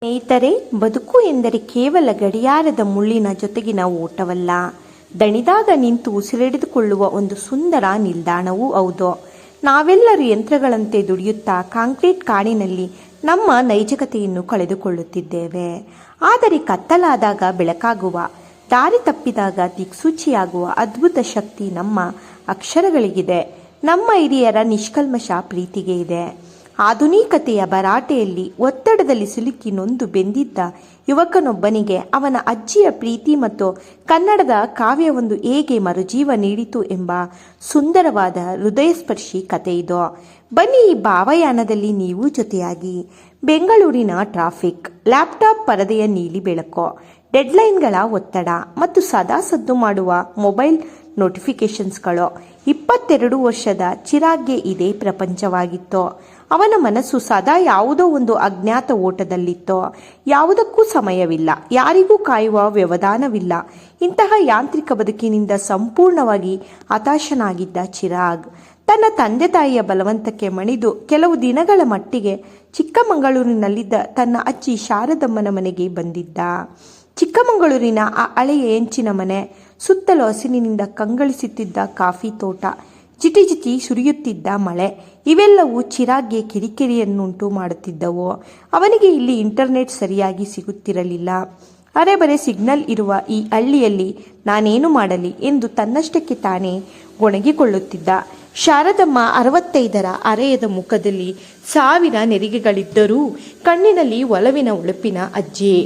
ಸ್ನೇಹಿತರೆ, ಬದುಕು ಎಂದರೆ ಕೇವಲ ಗಡಿಯಾರದ ಮುಳ್ಳಿನ ಜೊತೆಗಿನ ಓಟವಲ್ಲ, ದಣಿದಾಗ ನಿಂತು ಉಸಿರೆಳೆದುಕೊಳ್ಳುವ ಒಂದು ಸುಂದರ ನಿಲ್ದಾಣವೂ ಹೌದು. ನಾವೆಲ್ಲರೂ ಯಂತ್ರಗಳಂತೆ ದುಡಿಯುತ್ತಾ ಕಾಂಕ್ರೀಟ್ ಕಾಡಿನಲ್ಲಿ ನಮ್ಮ ನೈಜಕತೆಯನ್ನು ಕಳೆದುಕೊಳ್ಳುತ್ತಿದ್ದೇವೆ. ಆದರೆ ಕತ್ತಲಾದಾಗ ಬೆಳಕಾಗುವ, ದಾರಿ ತಪ್ಪಿದಾಗ ದಿಕ್ಸೂಚಿಯಾಗುವ ಅದ್ಭುತ ಶಕ್ತಿ ನಮ್ಮ ಅಕ್ಷರಗಳಿಗಿದೆ. ನಮ್ಮ ಹಿರಿಯರ ನಿಷ್ಕಲ್ಮಶ ಪ್ರೀತಿಗೆ ಇದೆ. ಆಧುನಿಕತೆಯ ಭರಾಟೆಯಲ್ಲಿ ಒತ್ತಡದಲ್ಲಿ ಸಿಲುಕಿ ನೊಂದು ಬೆಂದಿದ್ದ ಯುವಕನೊಬ್ಬನಿಗೆ ಅವನ ಅಜ್ಜಿಯ ಪ್ರೀತಿ ಮತ್ತು ಕನ್ನಡದ ಕಾವ್ಯವೊಂದು ಹೇಗೆ ಮರುಜೀವ ನೀಡಿತು ಎಂಬ ಸುಂದರವಾದ ಹೃದಯಸ್ಪರ್ಶಿ ಕಥೆಯಿದು. ಬನ್ನಿ, ಈ ಭಾವಯಾನದಲ್ಲಿ ನೀವು ಜೊತೆಯಾಗಿ. ಬೆಂಗಳೂರಿನ ಟ್ರಾಫಿಕ್, ಲ್ಯಾಪ್ಟಾಪ್ ಪರದೆಯ ನೀಲಿ ಬೆಳಕು, ಡೆಡ್ಲೈನ್ಗಳ ಒತ್ತಡ ಮತ್ತು ಸದಾ ಸದ್ದು ಮಾಡುವ ಮೊಬೈಲ್ ನೋಟಿಫಿಕೇಶನ್ಸ್ಗಳು. 22 ವರ್ಷದ ಚಿರಾಗ್ಗೆ ಇದೇ ಪ್ರಪಂಚವಾಗಿತ್ತು. ಅವನ ಮನಸ್ಸು ಸದಾ ಯಾವುದೋ ಒಂದು ಅಜ್ಞಾತ ಓಟದಲ್ಲಿತ್ತು. ಯಾವುದಕ್ಕೂ ಸಮಯವಿಲ್ಲ, ಯಾರಿಗೂ ಕಾಯುವ ವ್ಯವಧಾನವಿಲ್ಲ. ಇಂತಹ ಯಾಂತ್ರಿಕ ಬದುಕಿನಿಂದ ಸಂಪೂರ್ಣವಾಗಿ ಹತಾಶನಾಗಿದ್ದ ಚಿರಾಗ್ ತನ್ನ ತಂದೆ ತಾಯಿಯ ಬಲವಂತಕ್ಕೆ ಮಣಿದು ಕೆಲವು ದಿನಗಳ ಮಟ್ಟಿಗೆ ಚಿಕ್ಕಮಗಳೂರಿನಲ್ಲಿದ್ದ ತನ್ನ ಅಜ್ಜಿ ಶಾರದಮ್ಮನ ಮನೆಗೆ ಬಂದಿದ್ದ. ಚಿಕ್ಕಮಗಳೂರಿನ ಆ ಹಳೆಯ ಹೆಂಚಿನ ಮನೆ, ಸುತ್ತಲೂ ಹಸಿರಿನಿಂದ ಕಂಗೊಳಿಸುತ್ತಿದ್ದ ಕಾಫಿ ತೋಟ, ಜಿಟಿ ಜಿಟಿ ಸುರಿಯುತ್ತಿದ್ದ ಮಳೆ, ಇವೆಲ್ಲವೂ ಚಿರಾಗ್ಗೆ ಕಿರಿಕಿರಿಯನ್ನುಂಟು ಮಾಡುತ್ತಿದ್ದವು. ಅವನಿಗೆ ಇಲ್ಲಿ ಇಂಟರ್ನೆಟ್ ಸರಿಯಾಗಿ ಸಿಗುತ್ತಿರಲಿಲ್ಲ. ಅರೆಬರೆ ಸಿಗ್ನಲ್ ಇರುವ ಈ ಹಳ್ಳಿಯಲ್ಲಿ ನಾನೇನು ಮಾಡಲಿ ಎಂದು ತನ್ನಷ್ಟಕ್ಕೆ ತಾನೇ ಗೊಣಗಿಕೊಳ್ಳುತ್ತಿದ್ದ. ಶಾರದಮ್ಮ 65ರ ಹರೆಯದ ಮುಖದಲ್ಲಿ 1000 ನೆರಿಗೆಗಳಿದ್ದರೂ ಕಣ್ಣಿನಲ್ಲಿ ಒಲವಿನ ಉಳುಪಿನ ಅಜ್ಜಿ.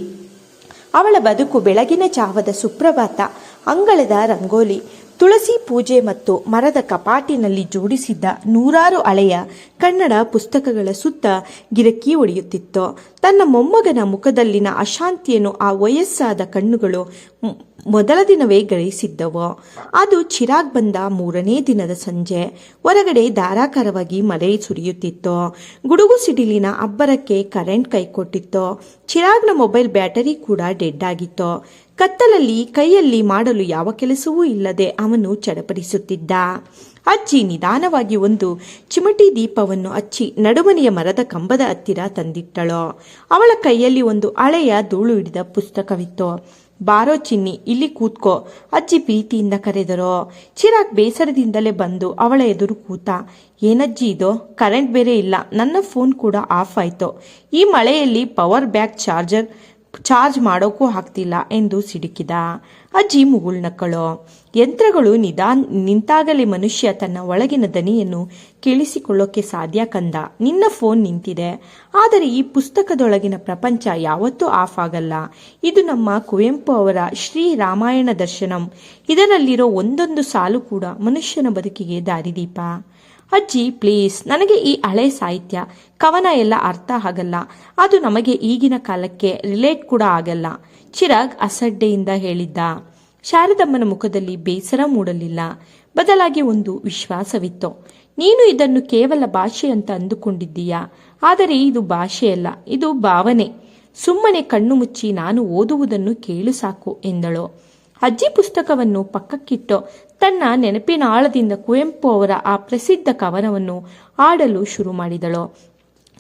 ಅವಳ ಬದುಕು ಬೆಳಗಿನ ಜಾವದ ಸುಪ್ರಭಾತ, ಅಂಗಳದ ರಂಗೋಲಿ, ತುಳಸಿ ಪೂಜೆ ಮತ್ತು ಮರದ ಕಪಾಟಿನಲ್ಲಿ ಜೋಡಿಸಿದ್ದ 100 ಹಳೆಯ ಕನ್ನಡ ಪುಸ್ತಕಗಳ ಸುತ್ತ ಗಿರಕಿ ಹೊಡೆಯುತ್ತಿತ್ತು. ತನ್ನ ಮೊಮ್ಮಗನ ಮುಖದಲ್ಲಿನ ಅಶಾಂತಿಯನ್ನು ಆ ವಯಸ್ಸಾದ ಕಣ್ಣುಗಳು ಮೊದಲ ದಿನವೇ ಗ್ರಹಿಸಿದ್ದವು. ಅದು ಚಿರಾಗ್ ಬಂದ 3ನೇ ದಿನದ ಸಂಜೆ. ಹೊರಗಡೆ ಧಾರಾಕಾರವಾಗಿ ಮಳೆ ಸುರಿಯುತ್ತಿತ್ತು. ಗುಡುಗು ಸಿಡಿಲಿನ ಅಬ್ಬರಕ್ಕೆ ಕರೆಂಟ್ ಕೈಕೊಟ್ಟಿತ್ತು. ಚಿರಾಗ್ನ ಮೊಬೈಲ್ ಬ್ಯಾಟರಿ ಕೂಡ ಡೆಡ್ ಆಗಿತ್ತು. ಕತ್ತಲಲ್ಲಿ ಕೈಯಲ್ಲಿ ಮಾಡಲು ಯಾವ ಕೆಲಸವೂ ಇಲ್ಲದೆ ಅವನು ಚಡಪಡಿಸುತ್ತಿದ್ದ. ಅಜ್ಜಿ ನಿಧಾನವಾಗಿ ಒಂದು ಚಿಮಟಿ ದೀಪವನ್ನು ಹಚ್ಚಿ ನಡುಮನೆಯ ಮರದ ಕಂಬದ ಹತ್ತಿರ ತಂದಿಟ್ಟಳು. ಅವಳ ಕೈಯಲ್ಲಿ ಒಂದು ಹಳೆಯ ಧೂಳು ಹಿಡಿದ ಪುಸ್ತಕವಿತ್ತು. ಬಾರೋ ಚಿನ್ನಿ, ಇಲ್ಲಿ ಕೂತ್ಕೋ, ಅಜ್ಜಿ ಪ್ರೀತಿಯಿಂದ ಕರೆದರು. ಚಿರಾಗ್ ಬೇಸರದಿಂದಲೇ ಬಂದು ಅವಳ ಎದುರು ಕೂತ. ಏನಜ್ಜಿ ಇದು? ಕರೆಂಟ್ ಬೇರೆ ಇಲ್ಲ, ನನ್ನ ಫೋನ್ ಕೂಡ ಆಫ್ ಆಯ್ತು. ಈ ಮಳೆಯಲ್ಲಿ ಪವರ್ ಬ್ಯಾಂಕ್ ಚಾರ್ಜ್ ಮಾಡೋಕ್ಕೂ ಆಗ್ತಿಲ್ಲ ಎಂದು ಸಿಡುಕಿದ. ಅಜ್ಜಿ ಮುಗುಳ್ನಕ್ಕಳು. ಯಂತ್ರಗಳು ನಿಂತಾಗಲೇ ಮನುಷ್ಯ ತನ್ನ ಒಳಗಿನ ದನಿಯನ್ನು ಕೇಳಿಸಿಕೊಳ್ಳೋಕೆ ಸಾಧ್ಯ ಕಂದ. ನಿನ್ನ ಫೋನ್ ನಿಂತಿದೆ, ಆದರೆ ಈ ಪುಸ್ತಕದೊಳಗಿನ ಪ್ರಪಂಚ ಯಾವತ್ತೂ ಆಫ್ ಆಗಲ್ಲ. ಇದು ನಮ್ಮ ಕುವೆಂಪು ಅವರ ಶ್ರೀ ರಾಮಾಯಣ ದರ್ಶನಂ. ಇದರಲ್ಲಿರೋ ಒಂದೊಂದು ಸಾಲು ಕೂಡ ಮನುಷ್ಯನ ಬದುಕಿಗೆ ದಾರಿದೀಪ. ಅಜ್ಜಿ ಪ್ಲೀಸ್, ನನಗೆ ಈ ಹಳೆ ಸಾಹಿತ್ಯ ಕವನ ಎಲ್ಲ ಅರ್ಥ ಆಗಲ್ಲ. ಅದು ನಮಗೆ ಈಗಿನ ಕಾಲಕ್ಕೆ ರಿಲೇಟ್ ಕೂಡ ಆಗಲ್ಲ, ಚಿರಾಗ್ ಅಸಡ್ಡೆಯಿಂದ ಹೇಳಿದ್ದ. ಶಾರದಮ್ಮನ ಮುಖದಲ್ಲಿ ಬೇಸರ ಮೂಡಲಿಲ್ಲ, ಬದಲಾಗಿ ಒಂದು ವಿಶ್ವಾಸವಿತ್ತು. ನೀನು ಇದನ್ನು ಕೇವಲ ಭಾಷೆ ಅಂತ ಅಂದುಕೊಂಡಿದ್ದೀಯಾ, ಆದರೆ ಇದು ಭಾಷೆಯಲ್ಲ, ಇದು ಭಾವನೆ. ಸುಮ್ಮನೆ ಕಣ್ಣು ಮುಚ್ಚಿ ನಾನು ಓದುವುದನ್ನು ಕೇಳು ಸಾಕು ಎಂದಳು. ಅಜ್ಜಿ ಪುಸ್ತಕವನ್ನು ಪಕ್ಕಕ್ಕಿಟ್ಟು ತನ್ನ ನೆನಪಿನ ಆಳದಿಂದ ಕುವೆಂಪು ಅವರ ಆ ಪ್ರಸಿದ್ಧ ಕವನವನ್ನು ಆಡಲು ಶುರು ಮಾಡಿದಳು.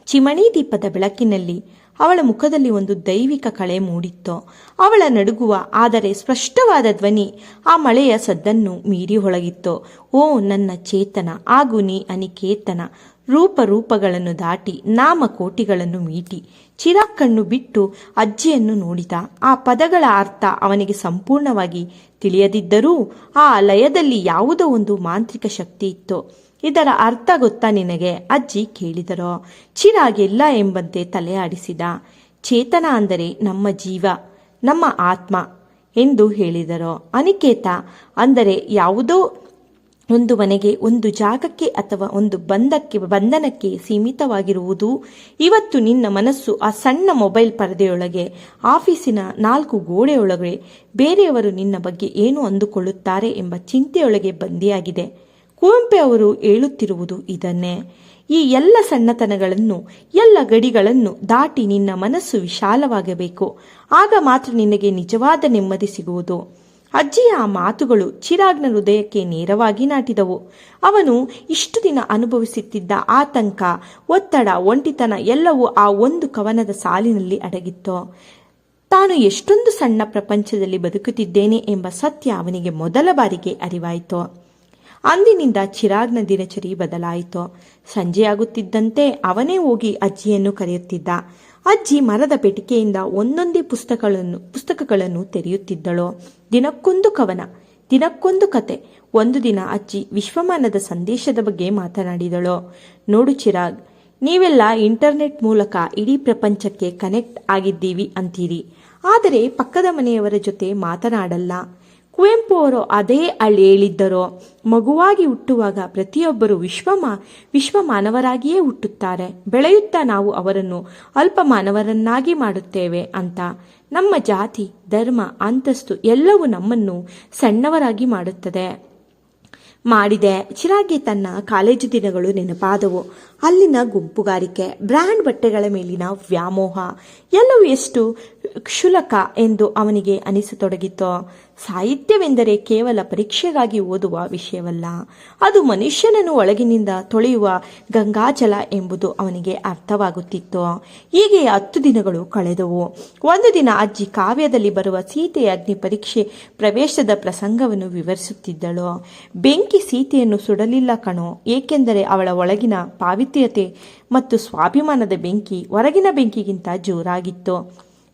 ಚಿಮಣಿ ದೀಪದ ಬೆಳಕಿನಲ್ಲಿ ಅವಳ ಮುಖದಲ್ಲಿ ಒಂದು ದೈವಿಕ ಕಳೆ ಮೂಡಿತ್ತು. ಅವಳ ನಡುಗುವ ಆದರೆ ಸ್ಪಷ್ಟವಾದ ಧ್ವನಿ ಆ ಮಳೆಯ ಸದ್ದನ್ನು ಮೀರಿ ಹೊಳಗಿತ್ತು. ಓ ನನ್ನ ಚೇತನ, ಆಗು ನೀ ಅನಿಕೇತನ, ರೂಪಗಳನ್ನು ದಾಟಿ ನಾಮಕೋಟಿಗಳನ್ನು ಮೀಟಿ. ಚಿರಾಗ್ ಕಣ್ಣು ಬಿಟ್ಟು ಅಜ್ಜಿಯನ್ನು ನೋಡಿದ. ಆ ಪದಗಳ ಅರ್ಥ ಅವನಿಗೆ ಸಂಪೂರ್ಣವಾಗಿ ತಿಳಿಯದಿದ್ದರೂ ಆ ಲಯದಲ್ಲಿ ಯಾವುದೋ ಒಂದು ಮಾಂತ್ರಿಕ ಶಕ್ತಿ ಇತ್ತು. ಇದರ ಅರ್ಥ ಗೊತ್ತಾ ನಿನಗೆ? ಅಜ್ಜಿ ಕೇಳಿದರು. ಚಿರಾಗ್ ಎಲ್ಲ ಎಂಬಂತೆ ತಲೆ ಆಡಿಸಿದ. ಚೇತನ ಅಂದರೆ ನಮ್ಮ ಜೀವ, ನಮ್ಮ ಆತ್ಮ ಎಂದು ಹೇಳಿದರು. ಅನಿಕೇತ ಅಂದರೆ ಯಾವುದೋ ಒಂದು ಮನೆಗೆ, ಒಂದು ಜಾಗಕ್ಕೆ ಅಥವಾ ಒಂದು ಬಂಧನಕ್ಕೆ ಸೀಮಿತವಾಗಿರುವುದು. ಇವತ್ತು ನಿನ್ನ ಮನಸ್ಸು ಆ ಸಣ್ಣ ಮೊಬೈಲ್ ಪರದೆಯೊಳಗೆ, ಆಫೀಸಿನ 4 ಗೋಡೆಯೊಳಗೆ ಬೇರೆಯವರು ನಿನ್ನ ಬಗ್ಗೆ ಏನು ಅಂದುಕೊಳ್ಳುತ್ತಾರೆ ಎಂಬ ಚಿಂತೆಯೊಳಗೆ ಬಂದಿಯಾಗಿದೆ. ಕುವೆಂಪು ಅವರು ಹೇಳುತ್ತಿರುವುದು ಇದನ್ನೇ. ಈ ಎಲ್ಲ ಸಣ್ಣತನಗಳನ್ನು, ಎಲ್ಲ ಗಡಿಗಳನ್ನು ದಾಟಿ ನಿನ್ನ ಮನಸ್ಸು ವಿಶಾಲವಾಗಬೇಕು. ಆಗ ಮಾತ್ರ ನಿನಗೆ ನಿಜವಾದ ನೆಮ್ಮದಿ ಸಿಗುವುದು. ಅಜ್ಜಿಯ ಆ ಮಾತುಗಳು ಚಿರಾಗ್ನ ಹೃದಯಕ್ಕೆ ನೇರವಾಗಿ ನಾಟಿದವು. ಅವನು ಇಷ್ಟು ದಿನ ಅನುಭವಿಸುತ್ತಿದ್ದ ಆತಂಕ, ಒತ್ತಡ, ಒಂಟಿತನ ಎಲ್ಲವೂ ಆ ಒಂದು ಕವನದ ಸಾಲಿನಲ್ಲಿ ಅಡಗಿತ್ತು. ತಾನು ಎಷ್ಟೊಂದು ಸಣ್ಣ ಪ್ರಪಂಚದಲ್ಲಿ ಬದುಕುತ್ತಿದ್ದೇನೆ ಎಂಬ ಸತ್ಯ ಅವನಿಗೆ ಮೊದಲ ಬಾರಿಗೆ ಅರಿವಾಯಿತು. ಅಂದಿನಿಂದ ಚಿರಾಗ್ನ ದಿನಚರಿ ಬದಲಾಯಿತು. ಸಂಜೆಯಾಗುತ್ತಿದ್ದಂತೆ ಅವನೇ ಹೋಗಿ ಅಜ್ಜಿಯನ್ನು ಕರೆಯುತ್ತಿದ್ದ. ಅಜ್ಜಿ ಮರದ ಪೆಟ್ಟಿಗೆಯಿಂದ ಒಂದೊಂದೇ ಪುಸ್ತಕಗಳನ್ನು ತೆರೆಯುತ್ತಿದ್ದಳು. ದಿನಕ್ಕೊಂದು ಕವನ, ದಿನಕ್ಕೊಂದು ಕತೆ. ಒಂದು ದಿನ ಅಜ್ಜಿ ವಿಶ್ವಮಾನದ ಸಂದೇಶದ ಬಗ್ಗೆ ಮಾತನಾಡಿದಳು. ನೋಡು ಚಿರಾಗ್, ನೀವೆಲ್ಲ ಇಂಟರ್ನೆಟ್ ಮೂಲಕ ಇಡೀ ಪ್ರಪಂಚಕ್ಕೆ ಕನೆಕ್ಟ್ ಆಗಿದ್ದೀವಿ ಅಂತೀರಿ, ಆದರೆ ಪಕ್ಕದ ಮನೆಯವರ ಜೊತೆ ಮಾತನಾಡಲ್ಲ. ಕುವೆಂಪು ಅವರು ಅದೇ ಹೇಳಿದ್ದರೋ, ಮಗುವಾಗಿ ಹುಟ್ಟುವಾಗ ಪ್ರತಿಯೊಬ್ಬರು ವಿಶ್ವ ಮಾನವರಾಗಿಯೇ ಹುಟ್ಟುತ್ತಾರೆ, ಬೆಳೆಯುತ್ತಾ ನಾವು ಅವರನ್ನು ಅಲ್ಪ ಮಾನವರನ್ನಾಗಿ ಮಾಡುತ್ತೇವೆ ಅಂತ. ನಮ್ಮ ಜಾತಿ, ಧರ್ಮ, ಅಂತಸ್ತು ಎಲ್ಲವೂ ನಮ್ಮನ್ನು ಸಣ್ಣವರಾಗಿ ಮಾಡಿದೆ. ಚಿರಾಗ್ಗೆ ತನ್ನ ಕಾಲೇಜು ದಿನಗಳು ನೆನಪಾದವು. ಅಲ್ಲಿನ ಗುಂಪುಗಾರಿಕೆ, ಬ್ರ್ಯಾಂಡ್ ಬಟ್ಟೆಗಳ ಮೇಲಿನ ವ್ಯಾಮೋಹ ಎಲ್ಲವೂ ಎಷ್ಟು ಕ್ಷುಲ್ಲಕ ಎಂದು ಅವನಿಗೆ ಅನಿಸತೊಡಗಿತು. ಸಾಹಿತ್ಯವೆಂದರೆ ಕೇವಲ ಪರೀಕ್ಷೆಗಾಗಿ ಓದುವ ವಿಷಯವಲ್ಲ, ಅದು ಮನುಷ್ಯನನ್ನು ಒಳಗಿನಿಂದ ತೊಳೆಯುವ ಗಂಗಾಜಲ ಎಂಬುದು ಅವನಿಗೆ ಅರ್ಥವಾಗುತ್ತಿತ್ತು. ಹೀಗೆ 10 ದಿನಗಳು ಕಳೆದವು. ಒಂದು ದಿನ ಅಜ್ಜಿ ಕಾವ್ಯದಲ್ಲಿ ಬರುವ ಸೀತೆಯ ಅಗ್ನಿ ಪರೀಕ್ಷೆ ಪ್ರವೇಶದ ಪ್ರಸಂಗವನ್ನು ವಿವರಿಸುತ್ತಿದ್ದಳು. ಬೆಂಕಿ ಸೀತೆಯನ್ನು ಸುಡಲಿಲ್ಲ ಕಣೋ, ಏಕೆಂದರೆ ಅವಳ ಒಳಗಿನ ಪಾವಿತ್ರ್ಯತೆ ಮತ್ತು ಸ್ವಾಭಿಮಾನದ ಬೆಂಕಿ ಹೊರಗಿನ ಬೆಂಕಿಗಿಂತ ಜೋರಾಗಿತ್ತು.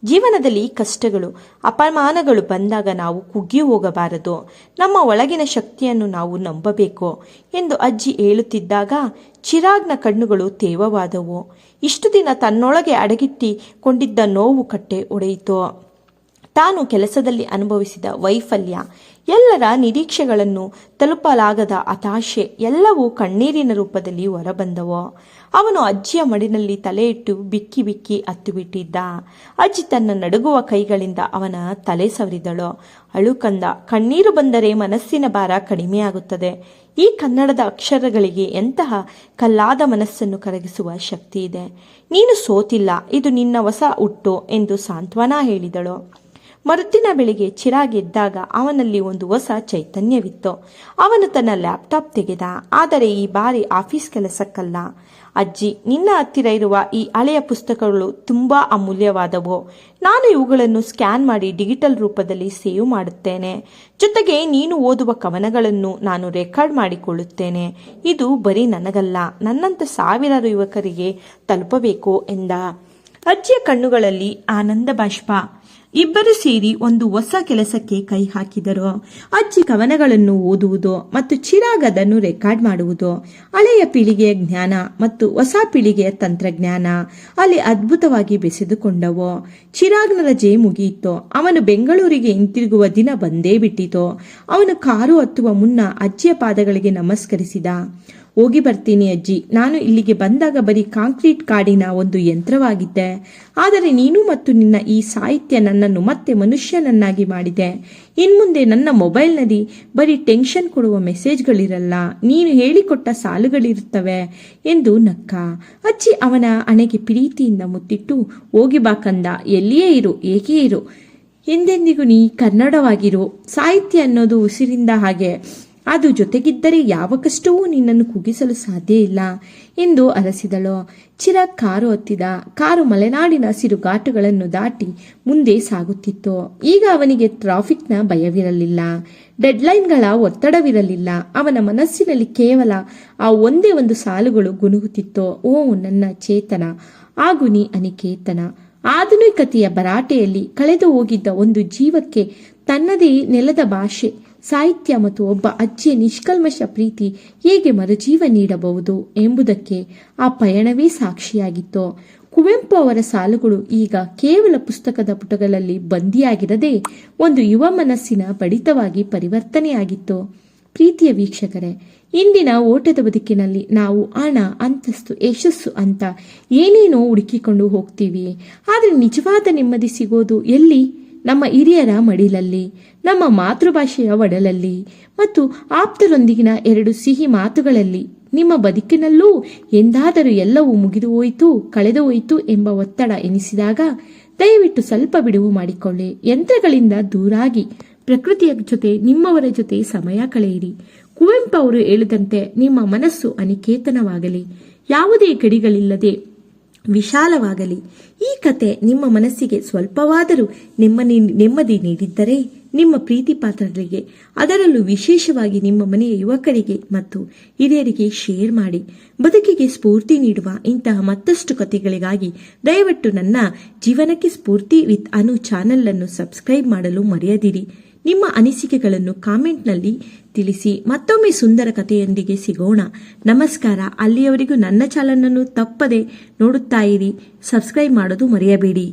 ಜೀವನದಲ್ಲಿ ಕಷ್ಟಗಳು, ಅಪಮಾನಗಳು ಬಂದಾಗ ನಾವು ಕುಗ್ಗಿ ಹೋಗಬಾರದು, ನಮ್ಮ ಒಳಗಿನ ಶಕ್ತಿಯನ್ನು ನಾವು ನಂಬಬೇಕು ಎಂದು ಅಜ್ಜಿ ಹೇಳುತ್ತಿದ್ದಾಗ ಚಿರಾಗ್ನ ಕಣ್ಣುಗಳು ತೇವವಾದವು. ಇಷ್ಟು ದಿನ ತನ್ನೊಳಗೆ ಅಡಗಿಟ್ಟಿಕೊಂಡಿದ್ದ ನೋವು ಕಟ್ಟೆ ಒಡೆಯಿತು. ತಾನು ಕೆಲಸದಲ್ಲಿ ಅನುಭವಿಸಿದ ವೈಫಲ್ಯ, ಎಲ್ಲರ ನಿರೀಕ್ಷೆಗಳನ್ನು ತಲುಪಲಾಗದ ಹತಾಶೆ ಎಲ್ಲವೂ ಕಣ್ಣೀರಿನ ರೂಪದಲ್ಲಿ ಹೊರಬಂದವು. ಅವನು ಅಜ್ಜಿಯ ಮಡಿನಲ್ಲಿ ತಲೆ ಇಟ್ಟು ಬಿಕ್ಕಿ ಬಿಕ್ಕಿ ಹತ್ತುಬಿಟ್ಟಿದ್ದ. ಅಜ್ಜಿ ತನ್ನ ನಡುಗುವ ಕೈಗಳಿಂದ ಅವನ ತಲೆ ಸವರಿದಳು. ಅಳು ಕಂದ, ಕಣ್ಣೀರು ಬಂದರೆ ಮನಸ್ಸಿನ ಭಾರ ಕಡಿಮೆಯಾಗುತ್ತದೆ. ಈ ಕನ್ನಡದ ಅಕ್ಷರಗಳಿಗೆ ಎಂತಹ ಕಲ್ಲಾದ ಮನಸ್ಸನ್ನು ಕರಗಿಸುವ ಶಕ್ತಿ ಇದೆ. ನೀನು ಸೋತಿಲ್ಲ, ಇದು ನಿನ್ನ ಹೊಸ ಹುಟ್ಟು ಎಂದು ಸಾಂತ್ವನ ಹೇಳಿದಳು. ಮರುದಿನ ಬೆಳಿಗ್ಗೆ ಚಿರಾಗ್ ಎದ್ದಾಗ ಅವನಲ್ಲಿ ಒಂದು ಹೊಸ ಚೈತನ್ಯವಿತ್ತು. ಅವನು ತನ್ನ ಲ್ಯಾಪ್ಟಾಪ್ ತೆಗೆದ, ಆದರೆ ಈ ಬಾರಿ ಆಫೀಸ್ ಕೆಲಸಕ್ಕಲ್ಲ. ಅಜ್ಜಿ, ನಿನ್ನ ಹತ್ತಿರ ಇರುವ ಈ ಹಳೆಯ ಪುಸ್ತಕಗಳು ತುಂಬಾ ಅಮೂಲ್ಯವಾದವು. ನಾನು ಇವುಗಳನ್ನು ಸ್ಕ್ಯಾನ್ ಮಾಡಿ ಡಿಜಿಟಲ್ ರೂಪದಲ್ಲಿ ಸೇವ್ ಮಾಡುತ್ತೇನೆ. ಜೊತೆಗೆ ನೀನು ಓದುವ ಕವನಗಳನ್ನು ನಾನು ರೆಕಾರ್ಡ್ ಮಾಡಿಕೊಳ್ಳುತ್ತೇನೆ. ಇದು ಬರೀ ನನಗಲ್ಲ, ನನ್ನಂತ ಸಾವಿರಾರು ಯುವಕರಿಗೆ ತಲುಪಬೇಕು ಎಂದ. ಅಜ್ಜಿಯ ಕಣ್ಣುಗಳಲ್ಲಿ ಆನಂದ ಬಾಷ್ಪ. ಇಬ್ಬರು ಸೇರಿ ಒಂದು ಹೊಸ ಕೆಲಸಕ್ಕೆ ಕೈ ಹಾಕಿದರು. ಅಜ್ಜಿ ಕವನಗಳನ್ನು ಓದುವುದು ಮತ್ತು ಚಿರಾಗ್ ಅದನ್ನು ರೆಕಾರ್ಡ್ ಮಾಡುವುದು. ಹಳೆಯ ಪೀಳಿಗೆಯ ಜ್ಞಾನ ಮತ್ತು ಹೊಸ ಪೀಳಿಗೆಯ ತಂತ್ರಜ್ಞಾನ ಅಲ್ಲಿ ಅದ್ಭುತವಾಗಿ ಬೆಸೆದುಕೊಂಡವು. ಚಿರಾಗ್ನ ರಜೆ ಮುಗಿಯಿತು. ಅವನು ಬೆಂಗಳೂರಿಗೆ ಹಿಂತಿರುಗುವ ದಿನ ಬಂದೇ ಬಿಟ್ಟಿತು. ಅವನು ಕಾರು ಹತ್ತುವ ಮುನ್ನ ಅಜ್ಜಿಯ ಪಾದಗಳಿಗೆ ನಮಸ್ಕರಿಸಿದ. ಹೋಗಿ ಬರ್ತೀನಿ ಅಜ್ಜಿ, ನಾನು ಇಲ್ಲಿಗೆ ಬಂದಾಗ ಬರೀ ಕಾಂಕ್ರೀಟ್ ಕಾಡಿನ ಒಂದು ಯಂತ್ರವಾಗಿದ್ದೆ, ಆದರೆ ನೀನು ಮತ್ತು ನಿನ್ನ ಈ ಸಾಹಿತ್ಯ ನನ್ನನ್ನು ಮತ್ತೆ ಮನುಷ್ಯನನ್ನಾಗಿ ಮಾಡಿದೆ. ಇನ್ಮುಂದೆ ನನ್ನ ಮೊಬೈಲ್ನಲ್ಲಿ ಬರೀ ಟೆನ್ಷನ್ ಕೊಡುವ ಮೆಸೇಜ್ಗಳಿರಲ್ಲ, ನೀನು ಹೇಳಿಕೊಟ್ಟ ಸಾಲುಗಳಿರುತ್ತವೆ ಎಂದು ನಕ್ಕ. ಅಜ್ಜಿ ಅವನ ಹಣೆಗೆ ಪ್ರೀತಿಯಿಂದ ಮುತ್ತಿಟ್ಟು, ಹೋಗಿ ಬಾ ಕಂದ, ಎಲ್ಲಿಯೇ ಇರು, ಏಕೆ ಇರು, ಎಂದೆಂದಿಗೂ ನೀ ಕನ್ನಡವಾಗಿರು. ಸಾಹಿತ್ಯ ಅನ್ನೋದು ಉಸಿರಿಂದ ಹಾಗೆ, ಅದು ಜೊತೆಗಿದ್ದರೆ ಯಾವ ಕಷ್ಟವೂ ನಿನ್ನನ್ನು ಕುಗ್ಗಿಸಲು ಸಾಧ್ಯ ಇಲ್ಲ ಎಂದು ಅರಸಿದಳು. ಚಿರಾಗ್ ಕಾರು ಹತ್ತಿದ. ಕಾರು ಮಲೆನಾಡಿನ ಸಿರುಗಾಟುಗಳನ್ನು ದಾಟಿ ಮುಂದೆ ಸಾಗುತ್ತಿತ್ತು. ಈಗ ಅವನಿಗೆ ಟ್ರಾಫಿಕ್ನ ಭಯವಿರಲಿಲ್ಲ, ಡೆಡ್ಲೈನ್ಗಳ ಒತ್ತಡವಿರಲಿಲ್ಲ. ಅವನ ಮನಸ್ಸಿನಲ್ಲಿ ಕೇವಲ ಆ ಒಂದೇ ಒಂದು ಸಾಲುಗಳು ಗುನುಗುತ್ತಿತ್ತು. ಓ ನನ್ನ ಚೇತನ, ಆಗು ನೀ ಅನಿಕೇತನ. ಆಧುನಿಕತೆಯ ಭರಾಟೆಯಲ್ಲಿ ಕಳೆದು ಹೋಗಿದ್ದ ಒಂದು ಜೀವಕ್ಕೆ ತನ್ನದೇ ನೆಲದ ಭಾಷೆ, ಸಾಹಿತ್ಯ ಮತ್ತು ಒಬ್ಬ ಅಜ್ಜಿಯ ನಿಷ್ಕಲ್ಮಶ ಪ್ರೀತಿ ಹೇಗೆ ಮರುಜೀವ ನೀಡಬಹುದು ಎಂಬುದಕ್ಕೆ ಆ ಪಯಣವೇ ಸಾಕ್ಷಿಯಾಗಿತ್ತು. ಕುವೆಂಪು ಅವರ ಸಾಲುಗಳು ಈಗ ಕೇವಲ ಪುಸ್ತಕದ ಪುಟಗಳಲ್ಲಿ ಬಂದಿಯಾಗಿರದೆ ಒಂದು ಯುವ ಮನಸ್ಸಿನ ಬಡಿತವಾಗಿ ಪರಿವರ್ತನೆಯಾಗಿತ್ತು. ಪ್ರೀತಿಯ ವೀಕ್ಷಕರೇ, ಇಂದಿನ ಓಟದ ಬದುಕಿನಲ್ಲಿ ನಾವು ಹಣ, ಅಂತಸ್ತು, ಯಶಸ್ಸು ಅಂತ ಏನೇನೋ ಹುಡುಕಿಕೊಂಡು ಹೋಗ್ತೀವಿ. ಆದರೆ ನಿಜವಾದ ನೆಮ್ಮದಿ ಸಿಗೋದು ಎಲ್ಲಿ? ನಮ್ಮ ಹಿರಿಯರ ಮಡಿಲಲ್ಲಿ, ನಮ್ಮ ಮಾತೃಭಾಷೆಯ ಒಡಲಲ್ಲಿ ಮತ್ತು ಆಪ್ತರೊಂದಿಗಿನ 2 ಸಿಹಿ ಮಾತುಗಳಲ್ಲಿ. ನಿಮ್ಮ ಬದುಕಿನಲ್ಲೂ ಎಂದಾದರೂ ಎಲ್ಲವೂ ಮುಗಿದು ಹೋಯಿತು, ಕಳೆದು ಹೋಯಿತು ಎಂಬ ಒತ್ತಡ ಎನಿಸಿದಾಗ ದಯವಿಟ್ಟು ಸ್ವಲ್ಪ ಬಿಡುವು ಮಾಡಿಕೊಳ್ಳಿ. ಯಂತ್ರಗಳಿಂದ ದೂರಾಗಿ ಪ್ರಕೃತಿಯ ಜೊತೆ ನಿಮ್ಮವರ ಜೊತೆ ಸಮಯ ಕಳೆಯಿರಿ. ಕುವೆಂಪು ಅವರು ಹೇಳಿದಂತೆ ನಿಮ್ಮ ಮನಸ್ಸು ಅನಿಕೇತನವಾಗಲಿ, ಯಾವುದೇ ಗಡಿಗಳಿಲ್ಲದೆ ವಿಶಾಲವಾಗಲಿ. ಈ ಕತೆ ನಿಮ್ಮ ಮನಸ್ಸಿಗೆ ಸ್ವಲ್ಪವಾದರೂ ನೆಮ್ಮದಿ ನೀಡಿದ್ದರೆ ನಿಮ್ಮ ಪ್ರೀತಿ ಪಾತ್ರರಿಗೆ, ಅದರಲ್ಲೂ ವಿಶೇಷವಾಗಿ ನಿಮ್ಮ ಮನೆಯ ಯುವಕರಿಗೆ ಮತ್ತು ಹಿರಿಯರಿಗೆ ಶೇರ್ ಮಾಡಿ. ಬದುಕಿಗೆ ಸ್ಫೂರ್ತಿ ನೀಡುವ ಇಂತಹ ಮತ್ತಷ್ಟು ಕಥೆಗಳಿಗಾಗಿ ದಯವಿಟ್ಟು ನನ್ನ ಜೀವನಕ್ಕೆ ಸ್ಫೂರ್ತಿ ವಿತ್ ಅನು ಚಾನೆಲ್ ಅನ್ನು ಸಬ್ಸ್ಕ್ರೈಬ್ ಮಾಡಲು ಮರೆಯದಿರಿ. ನಿಮ್ಮ ಅನಿಸಿಕೆಗಳನ್ನು ಕಾಮೆಂಟ್ನಲ್ಲಿ ತಿಳಿಸಿ. ಮತ್ತೊಮ್ಮೆ ಸುಂದರ ಕಥೆಯೊಂದಿಗೆ ಸಿಗೋಣ. ನಮಸ್ಕಾರ. ಅಲ್ಲಿಯವರೆಗೂ ನನ್ನ ಚಾನಲ್ ಅನ್ನು ತಪ್ಪದೆ ನೋಡುತ್ತಾ ಇರಿ. ಸಬ್ಸ್ಕ್ರೈಬ್ ಮಾಡೋದು ಮರೆಯಬೇಡಿ.